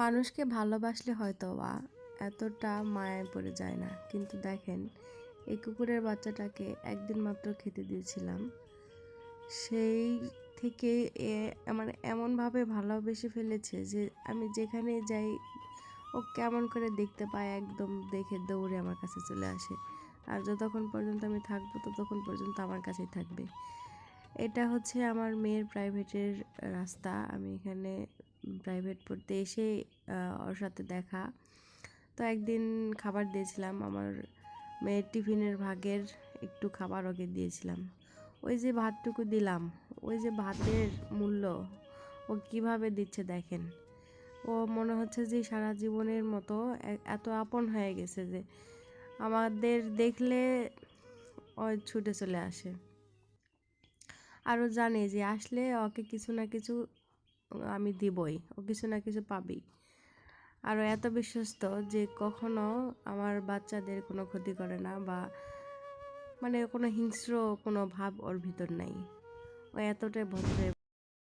মানুষকে ভালোবাসলে হয়তো বা এতটা মায়ায় পড়ে যায় না, কিন্তু দেখেন এই কুকুরের বাচ্চাটাকে একদিন মাত্র খেতে দিয়েছিলাম, সেই থেকে মানে এমনভাবে ভালোবেসে ফেলেছে যে আমি যেখানেই যাই ও কেমন করে দেখতে পায় একদম দেখে দৌড়ে আমার কাছে চলে আসে। আর যতক্ষণ পর্যন্ত আমি থাকবো ততক্ষণ পর্যন্ত আমার কাছেই থাকবে। এটা হচ্ছে আমার মেয়ের প্রাইভেটের রাস্তা। আমি এখানে প্রাইভেট পড়তে এসে ওর সাথে দেখা। তো একদিন খাবার দিয়েছিলাম, আমার মেয়ের টিফিনের ভাগের একটু খাবার ওকে দিয়েছিলাম। ওই যে ভাতটুকু দিলাম, ওই যে ভাতের মূল্য ও কিভাবে দিচ্ছে দেখেন। ও মনে হচ্ছে যে সারা জীবনের মতো এত আপন হয়ে গেছে যে আমাদের দেখলে ও ছুটে চলে আসে। আরও জানে যে আসলে ওকে কিছু না কিছু আমি দিবই, ও কিছু না কিছু পাবেই। আরও এত বিশ্বস্ত যে কখনো আমার বাচ্চাদের কোনো ক্ষতি করে না, বা মানে কোনো হিংস্র কোনো ভাব ওর ভিতর নাই। ও এতটাই ভদ্র।